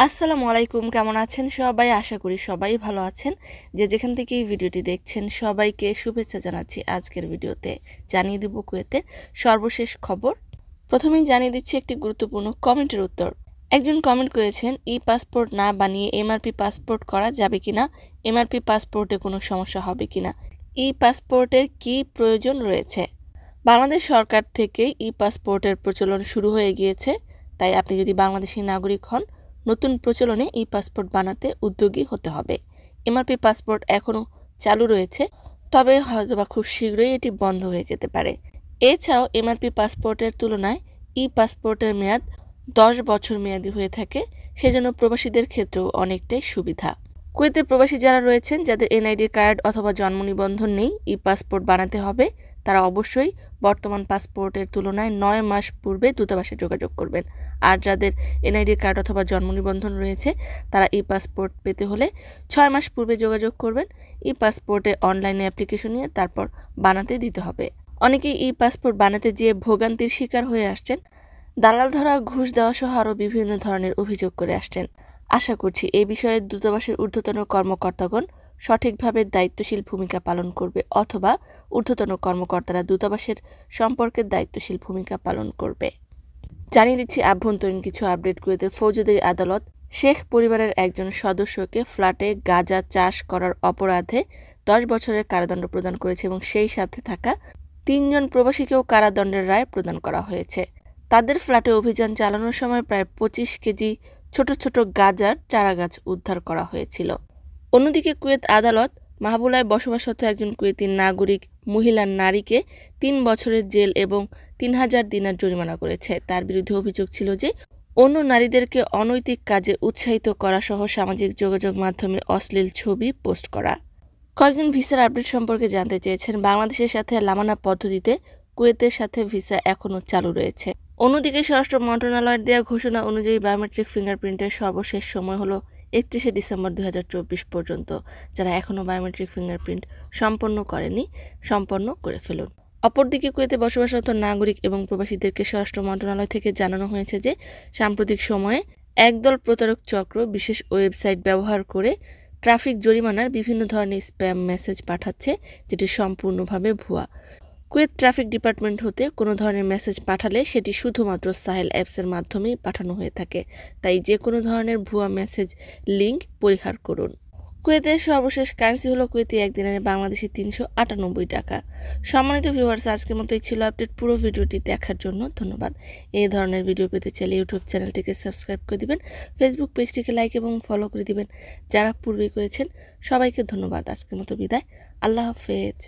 আসসালামু আলাইকুম, কেমন আছেন সবাই? আশা করি সবাই ভালো আছেন। যে যেখান থেকে এই ভিডিওটি দেখছেন সবাইকে শুভেচ্ছা জানাচ্ছি। আজকের ভিডিওতে জানিয়ে দেব কুয়েতের সর্বশেষ খবর। প্রথমেই জানিয়ে দিচ্ছি একটি গুরুত্বপূর্ণ কমেন্টের উত্তর। একজন কমেন্ট করেছেন, ই পাসপোর্ট না বানিয়ে এমআরপি পাসপোর্ট করা যাবে কিনা, এমআরপি পাসপোর্টে কোনো সমস্যা হবে কিনা, ই পাসপোর্টের কি প্রয়োজন রয়েছে। বাংলাদেশ সরকার থেকে ই পাসপোর্টের প্রচলন শুরু হয়ে গিয়েছে, তাই আপনি যদি বাংলাদেশী নাগরিক হন নতুন প্রচলনে ই পাসপোর্ট বানাতে উদ্যোগী হতে হবে। এমআরপি পাসপোর্ট এখনও চালু রয়েছে, তবে হয়তোবা খুব শীঘ্রই এটি বন্ধ হয়ে যেতে পারে। এছাড়াও এমআরপি পাসপোর্টের তুলনায় ই পাসপোর্টের মেয়াদ 10 বছর মেয়াদি হয়ে থাকে, সেজন্য প্রবাসীদের ক্ষেত্রেও অনেকটাই সুবিধা। কুয়েতে প্রবাসী যারা রয়েছেন, যাদের এনআইডি কার্ড অথবা জন্ম নিবন্ধন নেই, ই পাসপোর্ট বানাতে হবে, তারা অবশ্যই বর্তমান পাসপোর্টের তুলনায় 9 মাস পূর্বে দূতাবাসে যোগাযোগ করবেন। আর যাদের এনআইডি কার্ড অথবা জন্ম নিবন্ধন রয়েছে, তারা ই পাসপোর্ট পেতে হলে 6 মাস পূর্বে যোগাযোগ করবেন। ই পাসপোর্টে অনলাইনে অ্যাপ্লিকেশন নিয়ে তারপর বানাতে দিতে হবে। অনেকেই ই পাসপোর্ট বানাতে যেয়ে ভোগান্তির শিকার হয়ে আসছেন, দালাল ধরা, ঘুষ দেওয়া সহ আরও বিভিন্ন ধরনের অভিযোগ করে আসছেন। আশা করছি এই বিষয়ে দূতাবাসের ঊর্ধ্বতন কর্মকর্তাগণ সঠিকভাবে দায়িত্বশীল ভূমিকা পালন করবে, অথবা ঊর্ধ্বতন কর্মকর্তারা দূতাবাসের সম্পর্কে দায়িত্বশীল ভূমিকা পালন করবে। জানিয়ে দিচ্ছি আভ্যন্তরীণ কিছু আপডেট। কুয়েতের ফৌজদারি আদালত শেখ পরিবারের একজন সদস্যকে ফ্ল্যাটে গাঁজা চাষ করার অপরাধে 10 বছরের কারাদণ্ড প্রদান করেছে এবং সেই সাথে থাকা 3 জন প্রবাসীকেও কারাদণ্ডের রায় প্রদান করা হয়েছে। তাদের ফ্ল্যাটে অভিযান চালানোর সময় প্রায় 25 কেজি ছোট ছোট গাঁজার চারাগাছ উদ্ধার করা হয়েছিল। অন্যদিকে কুয়েত আদালত মাহবুলায় বসবাসরত একজন কুয়েতি নাগরিক মহিলা নারীকে 3 বছরের জেল এবং 3000 দিনার জরিমানা করেছে। তার বিরুদ্ধে অভিযোগ ছিল যে অন্য নারীদেরকে অনৈতিক কাজে উৎসাহিত করা সহ সামাজিক যোগাযোগ মাধ্যমে অশ্লীল ছবি পোস্ট করা। কয়েকজন ভিসার আপডেট সম্পর্কে জানতে চেয়েছেন। বাংলাদেশের সাথে লামানা পদ্ধতিতে কুয়েতের সাথে ভিসা এখনও চালু রয়েছে। অন্যদিকে স্বরাষ্ট্র মন্ত্রণালয়ের দেওয়া ঘোষণা অনুযায়ী বায়োমেট্রিক ফিঙ্গারপ্রিন্টের সর্বশেষ সময় হলো 31শে ডিসেম্বর 2024 পর্যন্ত। যারা এখনও বায়োমেট্রিক ফিঙ্গারপ্রিন্ট সম্পন্ন করেনি, সম্পন্ন করে ফেলুন। অপরদিকে কুয়েতে বসবাসরত নাগরিক এবং প্রবাসীদেরকে স্বরাষ্ট্র মন্ত্রণালয় থেকে জানানো হয়েছে যে সাম্প্রতিক সময়ে একদল প্রতারক চক্র বিশেষ ওয়েবসাইট ব্যবহার করে ট্রাফিক জরিমানার বিভিন্ন ধরনের স্প্যাম মেসেজ পাঠাচ্ছে, যেটি সম্পূর্ণভাবে ভুয়া। কুয়েত ট্রাফিক ডিপার্টমেন্ট হতে কোনো ধরনের মেসেজ পাঠালে সেটি শুধুমাত্র সাহেল অ্যাপসের মাধ্যমেই পাঠানো হয়ে থাকে, তাই যে কোনো ধরনের ভুয়া মেসেজ লিঙ্ক পরিহার করুন। কুয়েতের সর্বশেষ কারেন্সি হলো কুয়েতি 1 দিনারে বাংলাদেশি 398 টাকা। সম্মানিত ভিউয়ার্স, আজকের মতোই ছিল আপডেট। পুরো ভিডিওটি দেখার জন্য ধন্যবাদ। এই ধরনের ভিডিও পেতে চাইলে ইউটিউব চ্যানেলটিকে সাবস্ক্রাইব করে দিবেন, ফেসবুক পেজটিকে লাইক এবং ফলো করে দিবেন। যারা পূর্বে করেছেন সবাইকে ধন্যবাদ। আজকের মতো বিদায়, আল্লাহ হাফেজ।